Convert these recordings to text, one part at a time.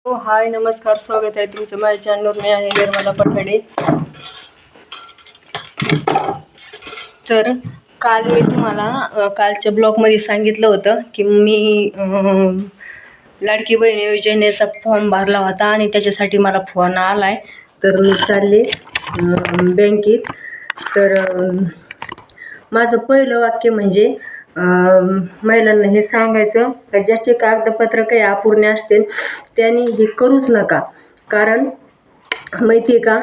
हो हाय नमस्कार, स्वागत आहे तुमचं माझ्या चॅनलवर. मी आहे निर्मला पठाडे. तर काल मी तुम्हाला कालच्या ब्लॉगमध्ये सांगितलं होतं की मी लाडकी बहीण योजनेचा फॉर्म भरला होता आणि त्याच्यासाठी मला फोन आला आहे. तर मी चालले बँकेत. तर माझं पहिलं वाक्य म्हणजे महिलांना हे सांगायचं का ज्याचे कागदपत्र काही अपूर्ण असतील त्यांनी हे करूच नका. कारण माहिती आहे का,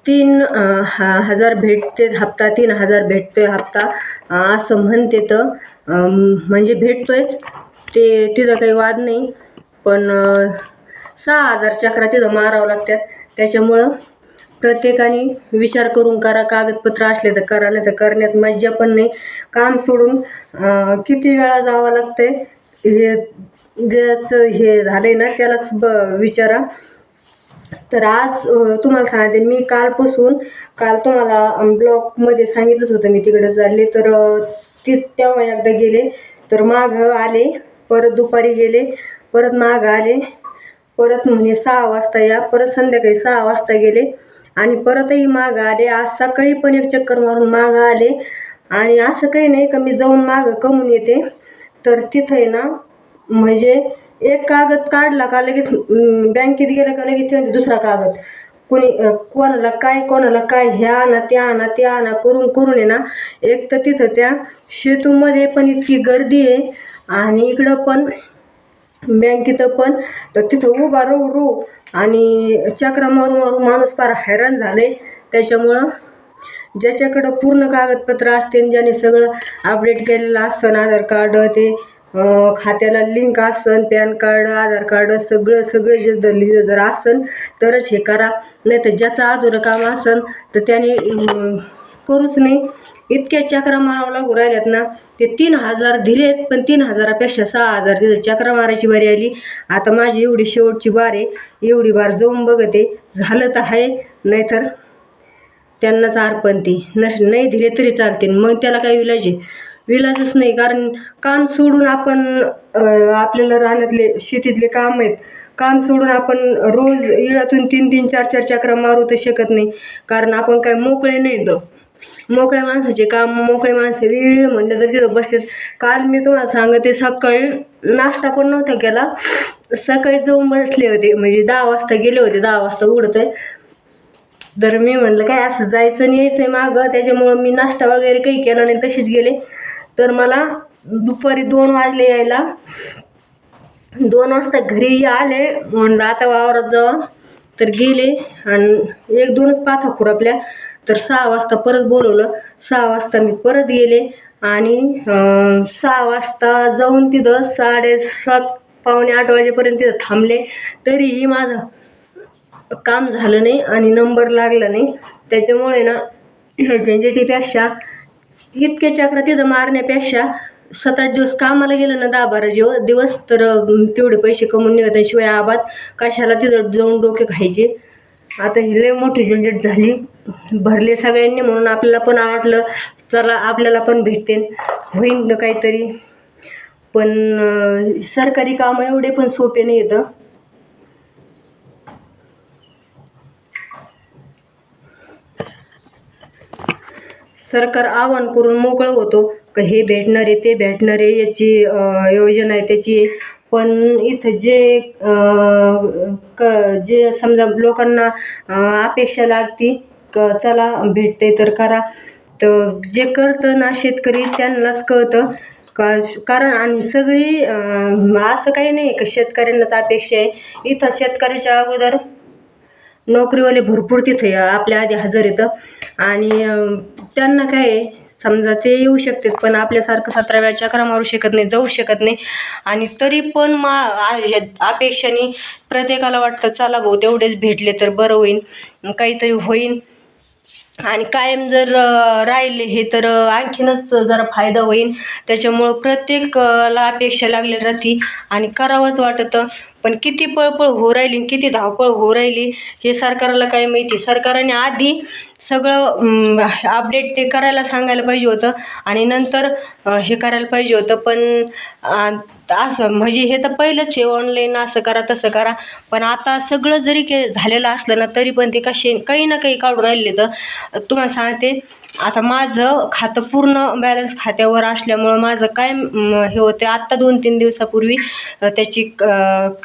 3,000 भेटते हप्ता, 3,000 भेटतोय हप्ता असं म्हणते. तर म्हणजे भेटतोयच ते, तिथं काही वाद नाही. पण 6,000 चक्रा तिथं मारावं लागतात. त्याच्यामुळं प्रत्येकाने विचार करून करा. कागदपत्र असले तर करा, नाही तर करण्यात मज्जा पण नाही. काम सोडून किती वेळा जावं लागतंय हे ज्याचं हे झालंय ना त्यालाच विचारा. तर आज तुम्हाला सांगते, मी काल तुम्हाला ब्लॉगमध्ये सांगितलंच होतं मी तिकडे चालले. तर तेव्हा एकदा गेले, तर मागं आले, परत दुपारी गेले, परत मागं आले, परत म्हणे 6 वाजता या, परत संध्याकाळी 6 वाजता गेले आणि परतही मागं आले. आज सकाळी पण एक चक्कर मारून मागं आले. आणि असं काही नाही का मी जाऊन मागं कमून येते. तर तिथं आहे ना, म्हणजे एक कागद काढला का लगेच बँकेत गेलं का लगेच ते दुसरा कागद, कोणाला काय हे आणा ते आणा ते आणा करून आहे ना. एक तर तिथं त्या शेतूमध्ये पण इतकी गर्दी आहे आणि इकडं पण बँकेत पण. तर तिथं उभा राहू आणि चक्रा मारू माणूस फार हैराण झाले. त्याच्यामुळं ज्याच्याकडं पूर्ण कागदपत्र असते, ज्याने सगळं अपडेट केलेलं असतं, आधार कार्ड ते खात्याला लिंक असन, पॅन कार्ड, आधार कार्ड सगळं जे जर असन तरच हे करा. नाही तर ज्याचं अधुरं काम असन तर त्याने करूच नाही. इतक्या चक्रा मारावं लागू राहिल्यात ना. ते 3,000 दिलेत, पण 3,000पेक्षा 6,000 तिथं चक्रा मारायची बारी आली. आता माझी एवढी शेवटची बार आहे, एवढी बार जाऊन बघते. झालं तर आहे, नाहीतर त्यांनाच अर्पण. ते नाही दिले तरी चालते, मग त्याला काही विलाजच नाही. कारण काम सोडून आपण आपल्याला रानातले शेतीतले काम आहेत, काम सोडून आपण रोज इळातून 3-3, 4-4 चक्रा मारू तर शकत नाही. कारण आपण काय मोकळे नाही. मोकळ्या माणसाचे काम, मोकळे माणसं वेळ म्हणलं तर तिथं बसतात. काल मी तुम्हाला सांगते, सकाळी नाश्ता पण नव्हता केला, सकाळी जाऊन बसले होते. म्हणजे 10 वाजता गेले होते, 10 वाजता उघडतंय. तर मी म्हणलं काय असं जायचं आणि यायचं मागं, त्याच्यामुळं मी नाश्ता वगैरे काही केला नाही, तसेच गेले. तर मला दुपारी 2 वाजले यायला. 2 वाजता घरी आले, म्हणलं आता वावरात जावं. तर गेले आणि 1-2च पाथा खुरपल्या. तर 6 वाजता परत बोलवलं. 6 वाजता मी परत गेले आणि 6 वाजता जाऊन तिथं 7:30 पावणे 8 वाजेपर्यंत तिथं थांबले. तरीही माझं काम झालं नाही आणि नंबर लागला नाही. त्याच्यामुळे ना झंझटीपेक्षा इतके चक्र तिथं मारण्यापेक्षा 7-8 दिवस कामाला गेलं ना, 10-12 दिवस, तर तेवढे पैसे कमवून निघत. शिवाय आबाद कशाला तिथं जाऊन डोके खायचे. आता ही लय मोठी झंझट झाली. भरले सगळ्यांनी, म्हणून आपल्याला पण वाटलं चला आपल्याला पण भेटते, होईन ना काहीतरी. पण सरकारी कामं एवढे पण सोपे नाही येतं. सरकार आवाहन करून मोकळं होतो का हे भेटणार आहे, ते भेटणार आहे, याची योजना आहे त्याची. पण इथं जे समजा लोकांना अपेक्षा लागती का चला भेटते तर करा. तर जे करतं ना शेतकरी त्यांनाच कळतं का. कारण आणि सगळी असं काही नाही का शेतकऱ्यांनाच अपेक्षा आहे. इथं शेतकऱ्याच्या अगोदर नोकरीवाले भरपूर तिथे आपल्या आधी हजर येतं. आणि त्यांना काय आहे, समजा ते येऊ शकतात, पण आपल्यासारखं 17 वेळा चक्रा मारू शकत नाही, जाऊ शकत नाही. आणि तरी पण अपेक्षाने प्रत्येकाला वाटतं चला भाऊ तेवढेच भेटले तर बरं होईल, काहीतरी होईल. आणि कायम जर राहिले हे तर आणखीनच जरा फायदा होईल. त्याच्यामुळं प्रत्येकाला अपेक्षा लागली राहते आणि करावंच वाटतं. पण किती पळपळ हो राहिली, किती धावपळ हो राहिली हे सरकारला काय माहिती. सरकारने आधी सगळं अपडेट ते करायला सांगायला पाहिजे होतं आणि नंतर हे करायला पाहिजे होतं. पण असं म्हणजे हे तर पहिलंच हे ऑनलाईन असं करा तसं करा. पण आता सगळं जरी झालेलं असलं ना तरी पण ते काही ना काही काढून राहिले. तर तुम्हाला सांगते आता माझं खातं पूर्ण बॅलन्स खात्यावर असल्यामुळं माझं काय हे होते. आत्ता 2-3 दिवसापूर्वी त्याची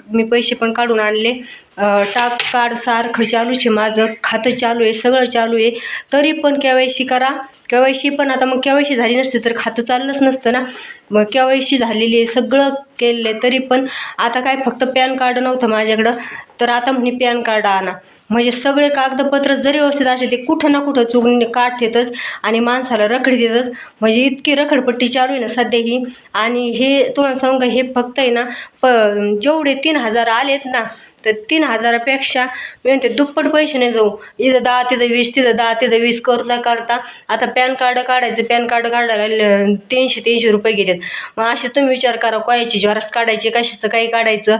मी पैसे पण काढून आणले. टाक काढ सारखं चालूच आहे, माझं खातं चालू आहे, सगळं चालू आहे. तरी पण KYC करा. KYC पण आता मग KYC झाली नसते तर खातं चाललंच नसतं ना. मग KYC झालेली आहे, सगळं केलेलं आहे. तरी पण आता काय फक्त पॅन कार्ड नव्हतं माझ्याकडं, तर आता म्हणे पॅन कार्ड आणा. म्हणजे सगळे कागदपत्र जरी व्यवस्थित असे ते कुठं ना कुठं चुकून काढतेतच आणि माणसाला रखडी देतच. म्हणजे इतकी रखडपट्टी चालू आहे ना सध्या ही. आणि हे तुम्हाला सांगू का, हे फक्त आहे ना जेवढे 3,000 आलेत ना, तर 3,000पेक्षा मी म्हणते दुप्पट पैसे नाही जाऊ. इथं 10 तिथं 20, तिथं 10 तिथं 20 करता आता पॅन कार्ड काढायचं. पॅन कार्ड काढायला 300 रुपये घेतात. मग असे तुम्ही विचार करा, कोणाची झेरॉक्स काढायची, कशाचं काही काढायचं,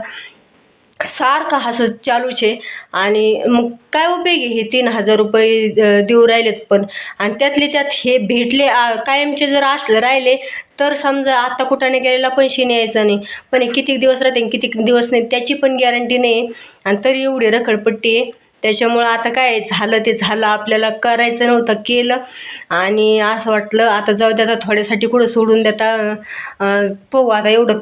सारखं हसं चालूच आहे. आणि मग काय उपयोग आहे हे 3,000 रुपये देऊ राहिलेत पण. आणि त्यातले त्यात हे भेटले कायमचे जर असले राहिले तर समजा आत्ता कुठाने गेलेला पैसे न्यायचा नाही. पण हे किती दिवस राहते किती दिवस नाही त्याची पण गॅरंटी नाही. आणि तरी एवढी रखडपट्टी आहे. त्याच्यामुळं आता काय झालं ते झालं, आपल्याला करायचं नव्हतं केलं. आणि असं वाटलं आता जाऊ द्या, आता थोड्यासाठी कुठं सोडून देता. पाहू आता एवढं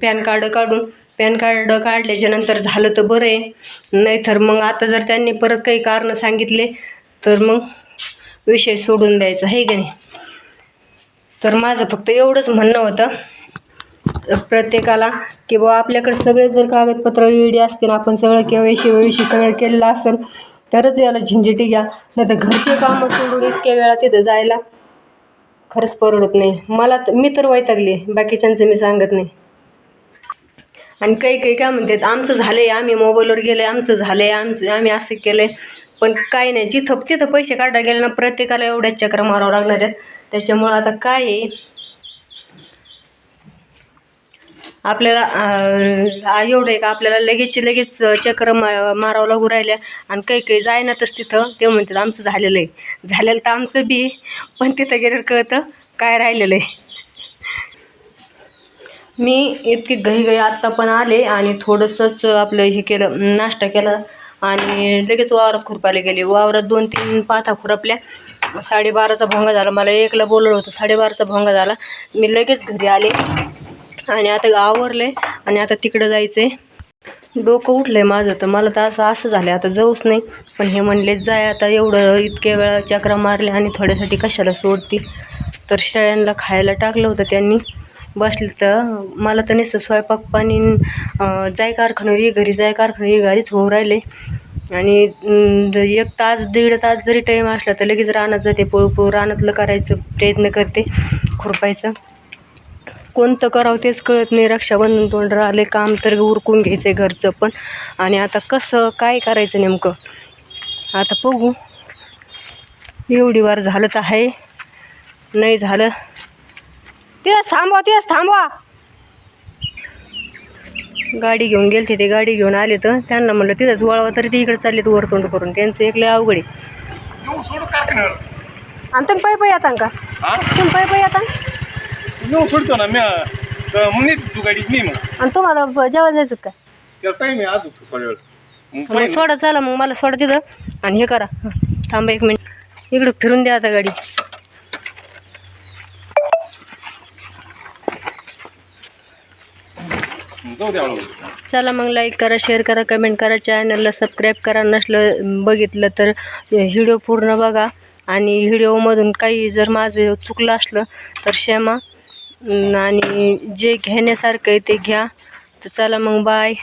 पॅन कार्ड काढून. पॅन कार्ड काढल्याच्या नंतर झालं तर बरं आहे, नाहीतर मग आता जर त्यांनी परत काही कारणं सांगितले तर मग विषय सोडून द्यायचा आहे की नाही. तर माझं फक्त एवढंच म्हणणं होतं प्रत्येकाला की बाबा आपल्याकडे सगळे जर कागदपत्र रेडी असतील, आपण सगळं KYC सगळं केलेलं असेल तरच याला झंझटी घ्या. नाही तर घरचे कामं सोडून इतक्या वेळा तिथं जायला खरंच परवडत नाही. मी तर वैतागली, बाकीच्यांचं मी सांगत नाही. आणि काही काय म्हणतात आमचं झालं आहे, आम्ही मोबाईलवर गेलं आहे, आमचं झालं आहे, आम्ही असं केलं आहे. पण काही नाही, जिथं तिथं पैसे काढायला गेले ना प्रत्येकाला एवढ्याच चक्र मारावं लागणार आहेत. त्याच्यामुळं आता काय आहे, आपल्याला एवढं आहे का आपल्याला लगेच चक्र मारावं लागू राहिल्या. आणि काही जायनातच तिथं ते म्हणतात आमचं झालेलं आहे. झालेलं तर आमचं बी, पण तिथं गेल्यावर कळतं काय राहिलेलं आहे. मी इतकी घाई आत्ता पण आले आणि थोडंसंच आपलं हे केलं, नाश्ता केला आणि लगेच वावरात खुरपायला गेले. वावरात 2-3 पाथा खुरपल्या. 12:30चा भोंगा झाला. मला 1ला बोलवलं होतं, 12:30चा भोंगा झाला. मी लगेच घरी आले आणि आता आवरले आणि आता तिकडं जायचं आहे. डोकं उठलं आहे माझं. तर मला तर असं झालं आता जाऊच नाही. पण हे म्हणले जाय आता, एवढं इतक्या वेळा चक्रा मारल्या आणि थोड्यासाठी कशाला सोडती. तर शेळ्यांना खायला टाकलं होतं त्यांनी. बसले तर मला तर नुसतं स्वयंपाक पाणी जाय कारखान्यावर घरी जाय कारखान्यावर घरीच होऊ राहिले. आणि 1 तास 1.5 तास जरी टाईम असला तर लगेच रानात जाते, पळू रानातलं करायचं प्रयत्न करते खुरपायचं. कोणतं करावं तेच कळत नाही. रक्षाबंधन तोंड आले, काम तर उरकून घ्यायचं आहे घरचं पण. आणि आता कसं काय करायचं नेमकं आता बघू. एवढी वार झालं तर आहे, नाही झालं तेच थांबवा. गाडी घेऊन गेलते ते, गाडी घेऊन आले तर त्यांना म्हणलं तिथंच वळवा, तरी ते इकडे चालले वर तोंड करून. त्यांचं एक लय अवघड आहे. आणि तुम्ही पायी येता का? तुम्ही पायी येता सोडतो ना मी तू गाडीत नाही. मग आणि तुम्हाला जेव्हा जायचं का टाईम आहे आज थोड्या वेळ. सोडा चला, मग मला सोडा तिथं आणि हे करा. थांबा 1 मिनिट, इकडं फिरून द्या आता गाडी. चला मग लाईक करा, शेअर करा, कमेंट करा, चॅनलला सबस्क्राईब करा. नसलं बघितलं तर व्हिडिओ पूर्ण बघा. आणि व्हिडिओमधून काही जर माझं चुकलं असलं तर क्षमा. आणि जे घेण्यासारखं आहे ते घ्या. तर चला मग बाय.